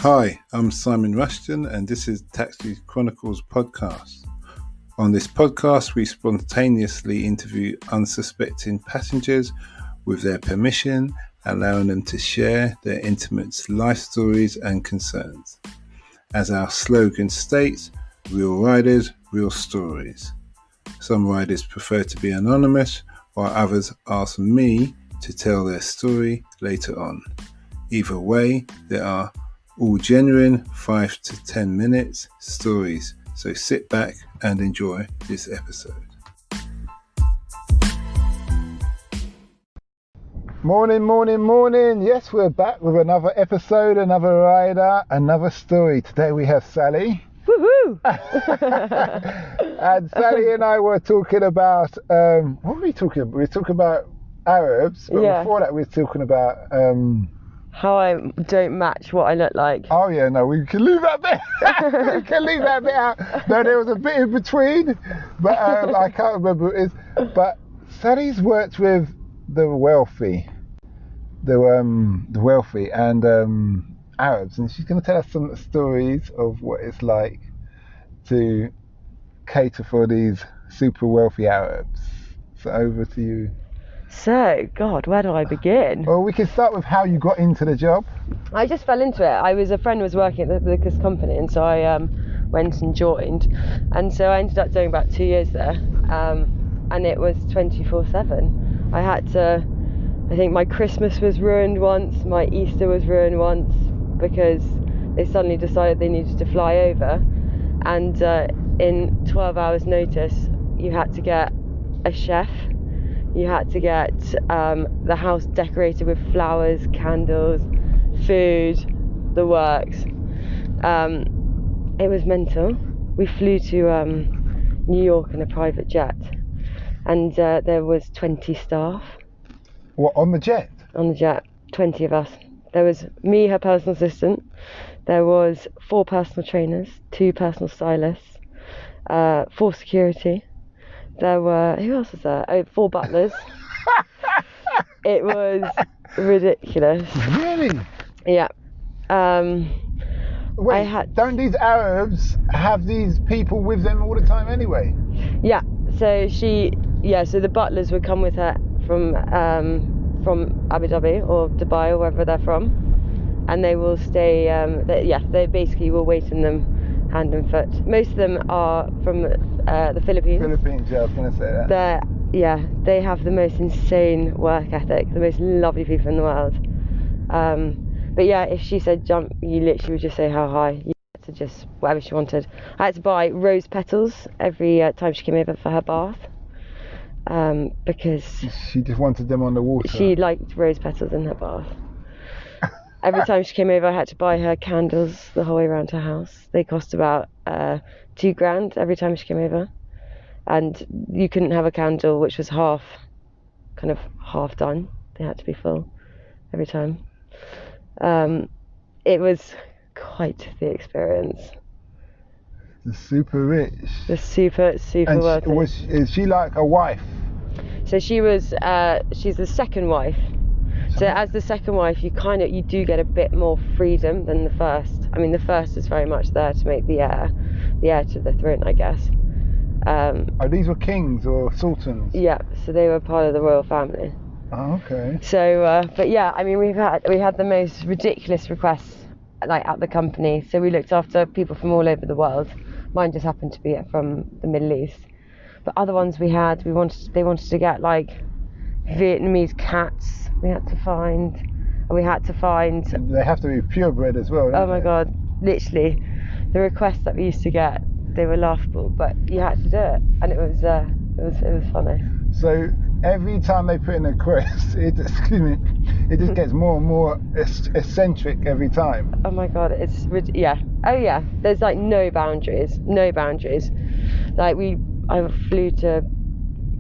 Hi, I'm Simon Rushton and this is Taxi Chronicles podcast. On this podcast, we spontaneously interview unsuspecting passengers with their permission, allowing them to share their intimate life stories and concerns. As our slogan states, real riders, real stories. Some riders prefer to be anonymous, while others ask me to tell their story later on. Either way, there are all genuine 5 to 10 minutes stories, so sit back and enjoy this episode. Morning. Yes, we're back with another episode, another rider, another story. Today we have Sally. Woohoo! And Sally and I were talking about, what were we talking about? We were talking about Arabs, but before that we were talking about... how I don't match what I look like. Oh yeah, no, we can leave that bit. We can leave that bit out. No, there was a bit in between, but I can't remember what it is. But Sally's worked with the wealthy and Arabs, and she's going to tell us some stories of what it's like to cater for these super wealthy Arabs. So over to you. So, God, where do I begin? Well, we can start with how you got into the job. I just fell into it. A friend was working at this company, and so I went and joined. And so I ended up doing about 2 years there, and it was 24/7. I think my Christmas was ruined once, my Easter was ruined once, because they suddenly decided they needed to fly over, and in 12 hours notice, you had to get a chef. You had to get the house decorated with flowers, candles, food, the works. It was mental. We flew to New York in a private jet, and there was 20 staff. What, on the jet? On the jet, 20 of us. There was me, her personal assistant. There was 4 personal trainers, 2 personal stylists, 4 security. There were, who else was there? 4 butlers. It was ridiculous. Really? Yeah. Wait, don't these Arabs have these people with them all the time anyway? Yeah. So the butlers would come with her from Abu Dhabi or Dubai or wherever they're from, and they will stay. They basically will wait in them hand and foot. Most of them are from the Philippines. Yeah, I was going to say that. They have the most insane work ethic, the most lovely people in the world. But yeah, if she said jump, you literally would just say how high. You had to just whatever she wanted. I had to buy rose petals every time she came over for her bath, because she just wanted them on the water. She liked rose petals in her bath. Every time she came over, I had to buy her candles the whole way around her house. They cost about $2,000 every time she came over, and you couldn't have a candle which was half done. They had to be full every time. It was quite the experience. The super rich. The super and wealthy. Is she like a wife? So she's the second wife. So as the second wife, you do get a bit more freedom than the first. I mean, the first is very much there to make the heir to the throne, I guess. These were kings or sultans? Yeah, so they were part of the royal family. Oh, okay. So, but yeah, I mean, we had the most ridiculous requests at the company. So we looked after people from all over the world. Mine just happened to be from the Middle East. But other ones they wanted to get Vietnamese cats. We had to find. They have to be purebred as well. Oh my God! Literally, the requests that we used to get, they were laughable, but you had to do it, and it was funny. So every time they put in a request, it just gets more and more eccentric every time. Oh my God! Yeah. Oh yeah. There's no boundaries. No boundaries. I flew to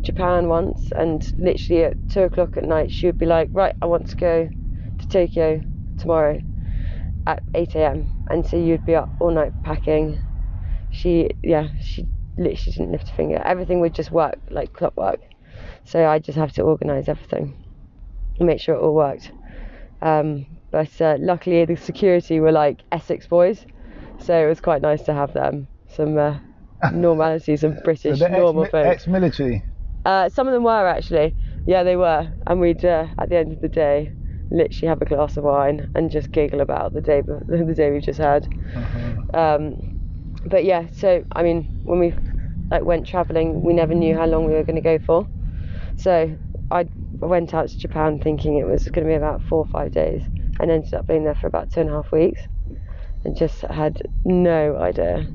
Japan once, and literally at 2:00 at night she would be like, right, I want to go to Tokyo tomorrow at 8 a.m. and so you'd be up all night packing. She literally didn't lift a finger. Everything would just work like clockwork, so I just have to organise everything and make sure it all worked. But luckily the security were like Essex boys, so it was quite nice to have them. Some normality, some British normal folk. Ex-military? Some of them were actually. Yeah, they were. And we'd, at the end of the day, literally have a glass of wine and just giggle about the day we've just had. But yeah, so I mean, when we went travelling, we never knew how long we were going to go for. So I went out to Japan thinking it was going to be about 4 or 5 days, and ended up being there for about 2.5 weeks, and just had no idea.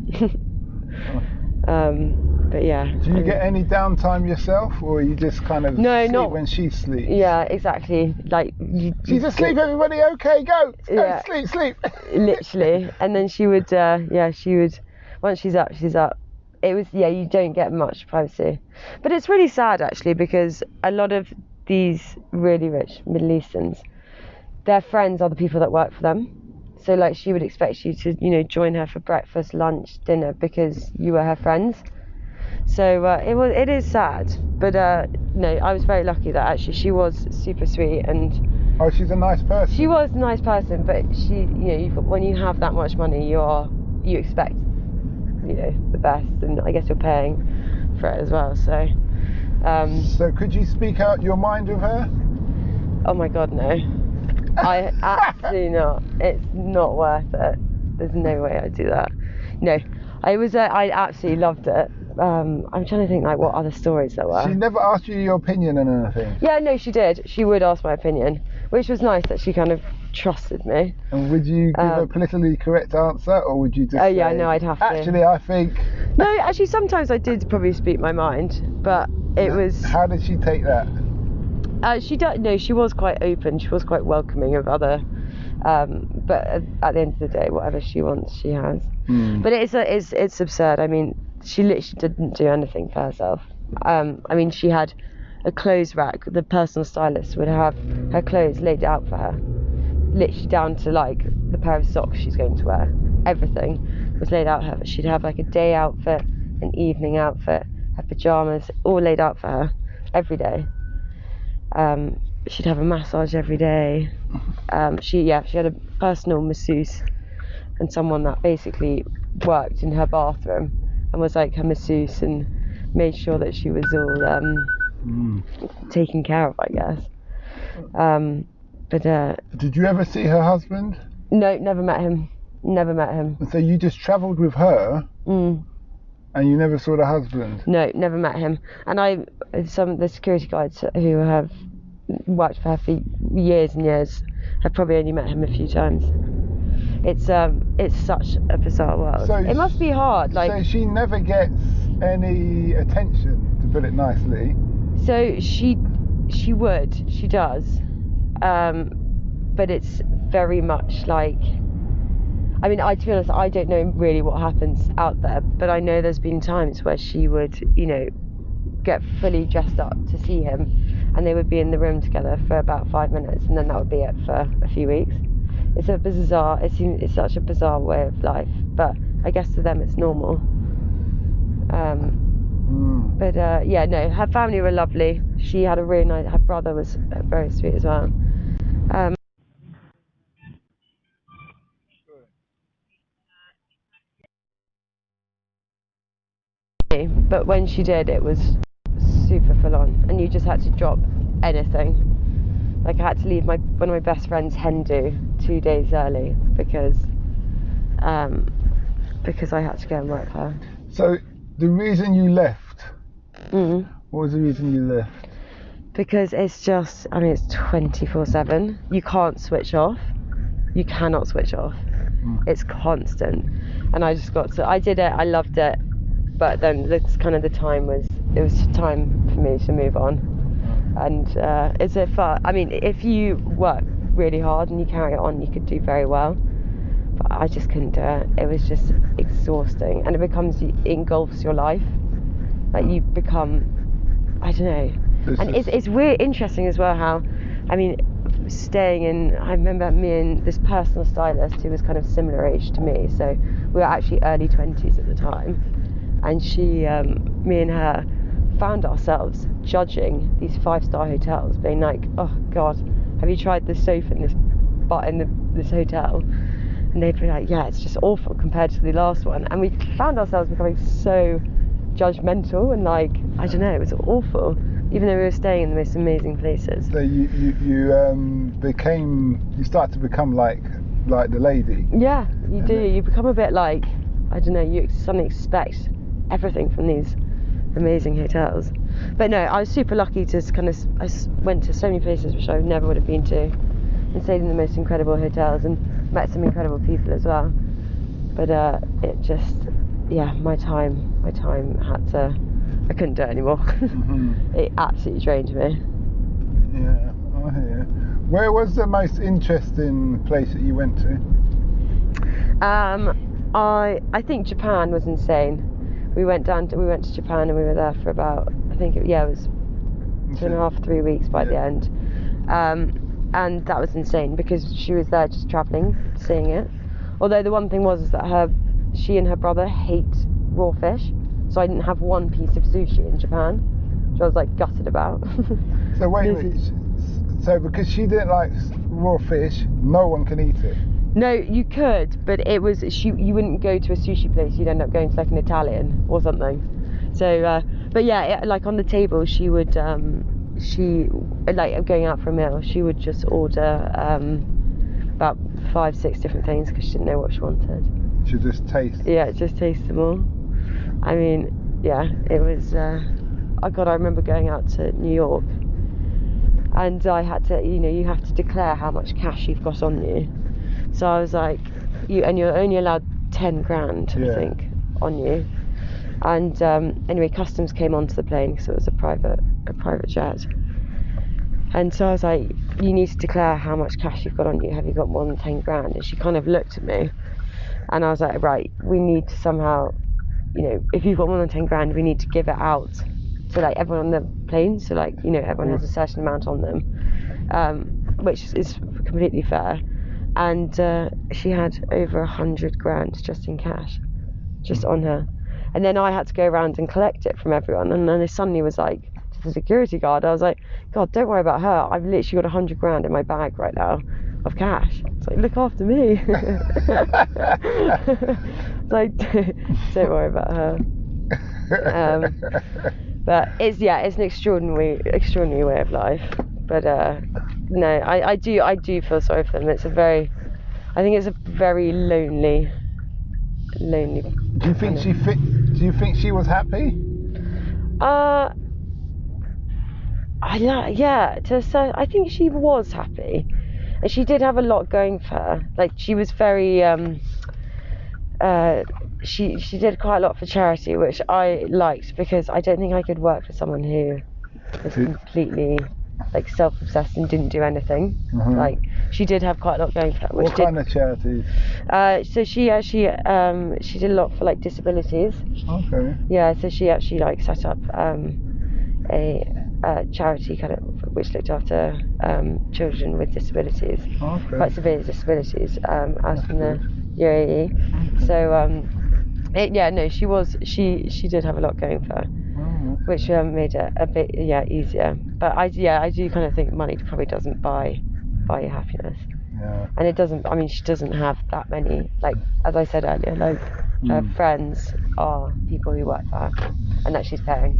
But yeah. Do you get any downtime yourself, or are you just kind of sleep when she sleeps? Yeah, exactly. Like she's asleep. Everybody, okay, go. Yeah. Sleep. Literally, and then she would. She would. Once she's up, she's up. It was you don't get much privacy, but it's really sad actually, because a lot of these really rich Middle Easterns, their friends are the people that work for them. So like she would expect you to join her for breakfast, lunch, dinner because you were her friends. So it is sad, but no, I was very lucky that actually she was super sweet, and she's a nice person. She was a nice person, but she when you have that much money, you expect the best, and I guess you're paying for it as well. So so could you speak out your mind with her? Oh my god, no. I absolutely not. It's not worth it. There's no way I'd do that. No, I absolutely loved it. I'm trying to think like what other stories there were. She never asked you your opinion on anything? Yeah, no, she did. She would ask my opinion, which was nice that she kind of trusted me. And would you give a politically correct answer, or would you just yeah, no, I'd have to. Actually, I think... No, actually, sometimes I did probably speak my mind, but it was... How did she take that? She was quite open. She was quite welcoming of other... but at the end of the day, whatever she wants, she has. But it's absurd. I mean, she literally didn't do anything for herself. I mean, she had a clothes rack. The personal stylist would have her clothes laid out for her, literally down to like the pair of socks she's going to wear. Everything was laid out for her. She'd have like a day outfit, an evening outfit, her pajamas, all laid out for her every day. She'd have a massage every day. She had a personal masseuse, and someone that basically worked in her bathroom and was like her masseuse and made sure that she was all taken care of, I guess. But did you ever see her husband? No, never met him. So you just travelled with her, and you never saw the husband? No, never met him. And the security guards who have worked for her for years and years have probably only met him a few times. It's such a bizarre world. So it must be hard. So she never gets any attention, to put it nicely. So she does, but it's very much like, I mean, to be honest, I don't know really what happens out there, but I know there's been times where she would, get fully dressed up to see him, and they would be in the room together for about 5 minutes, and then that would be it for a few weeks. It's such a bizarre way of life, but I guess to them it's normal. But no, her family were lovely. She had a really nice, her brother was very sweet as well. But when she did, it was super full on, and you just had to drop anything. Like I had to leave one of my best friends' hen do 2 days early because I had to go and work for her. So the reason you left, what was the reason you left? Because it's just, I mean, it's 24/7. You can't switch off. You cannot switch off. It's constant. And I did it, I loved it, but then it was time for me to move on. And it's a fun. I mean, if you work really hard and you carry it on, you could do very well. But I just couldn't do it. It was just exhausting, and it engulfs your life. Like you become, I don't know. It's weird, interesting as well how, I mean, I remember me and this personal stylist who was kind of similar age to me. So we were actually early 20s at the time, and me and her found ourselves judging these 5-star hotels, being like, oh god, have you tried the sofa in this but in this hotel, and they'd be like, yeah, it's just awful compared to the last one. And we found ourselves becoming so judgmental, and like, I don't know, it was awful, even though we were staying in the most amazing places. So you start to become like the lady. Yeah, you do. You become a bit like, I don't know, you suddenly expect everything from these amazing hotels. But no, I was super lucky to I went to so many places which I never would have been to, and stayed in the most incredible hotels and met some incredible people as well. But it just, yeah, my time had to, I couldn't do it anymore. Mm-hmm. It absolutely drained me. Yeah, I hear. Where was the most interesting place that you went to? I think Japan was insane. We went to Japan, and we were there for about, I think it was 2.5, 3 weeks by the end. And that was insane because she was there just travelling, seeing it. Although the one thing was that she and her brother hate raw fish, so I didn't have one piece of sushi in Japan, which I was like gutted about. So wait a minute. So because she didn't like raw fish, no one can eat it? No, you could, but it was you wouldn't go to a sushi place. You'd end up going to like an Italian or something. So, but yeah, like on the table, she would like going out for a meal. She would just order about 5-6 different things because she didn't know what she wanted. She just taste. Yeah, just taste them all. I mean, yeah, it was. I remember going out to New York, and I had to, you have to declare how much cash you've got on you. So I was like, you're only allowed 10 grand, I think, on you. And anyway, customs came onto the plane because it was a private jet. And so I was like, you need to declare how much cash you've got on you. Have you got more than 10 grand? And she kind of looked at me, and I was like, right, we need to somehow, if you've got more than 10 grand, we need to give it out to like everyone on the plane. So like, everyone has a certain amount on them, which is completely fair. And she had over 100 grand just in cash, just on her. And then I had to go around and collect it from everyone. And then I suddenly was like, to the security guard, I was like, God, don't worry about her. I've literally got 100 grand in my bag right now of cash. It's like, look after me. It's like, don't worry about her. But it's an extraordinary way of life. But no, I do feel sorry for them. I think it's a very lonely. Do you think she was happy? I think she was happy, and she did have a lot going for her. Like, she was very she did quite a lot for charity, which I liked, because I don't think I could work for someone who was completely like self-obsessed and didn't do anything. Mm-hmm. Like, she did have quite a lot going for her. What kind of charities? So she actually she did a lot for like disabilities. Okay. Yeah, so she actually like set up a charity kind of which looked after children with disabilities, quite severe disabilities, out in the UAE. So she did have a lot going for her, which made it a bit easier. But I do kind of think money probably doesn't buy your happiness. Yeah. And it doesn't. I mean, she doesn't have that many. Like, as I said earlier, like her friends are people who work for her, and that she's paying.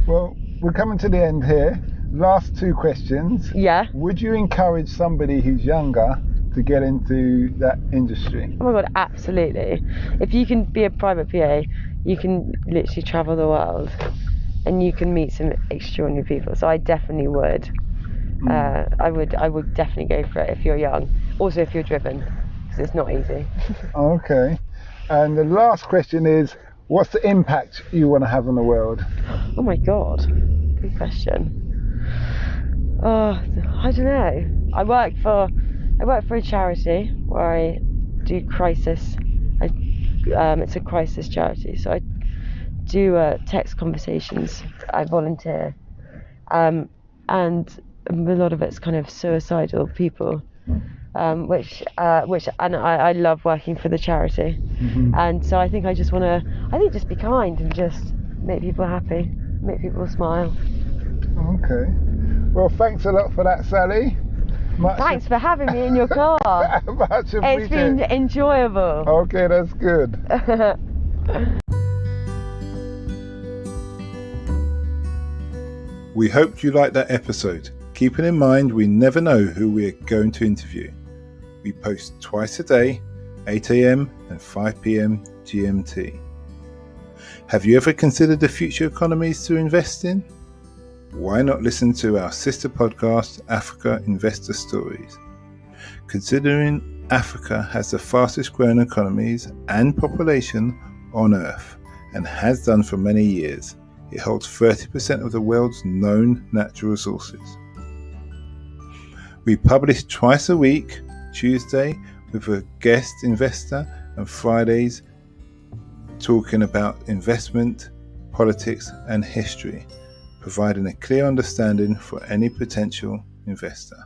Well, we're coming to the end here. Last 2 questions. Yeah. Would you encourage somebody who's younger to get into that industry? Oh my God, absolutely. If you can be a private PA, you can literally travel the world, and you can meet some extraordinary people. So I definitely would. I would definitely go for it if you're young. Also, if you're driven, because it's not easy. Okay. And the last question is, what's the impact you want to have on the world? Oh my God, good question. I don't know. I work for a charity where I do crisis. It's a crisis charity, so I do text conversations. I volunteer, and a lot of it's kind of suicidal people, which I love working for the charity. Mm-hmm. And so I think I just want to, just be kind and just make people happy, make people smile. Okay. Well, thanks a lot for that, Sally. Thanks for having me in your car. Much appreciated. It's been enjoyable. Okay, that's good. We hoped you liked that episode. Keeping in mind, we never know who we're going to interview. We post twice a day, 8 a.m. and 5 p.m. GMT. Have you ever considered the future economies to invest in? Why not listen to our sister podcast, Africa Investor Stories? Considering Africa has the fastest growing economies and population on Earth and has done for many years, it holds 30% of the world's known natural resources. We publish twice a week, Tuesday with a guest investor and Fridays talking about investment, politics and history, providing a clear understanding for any potential investor.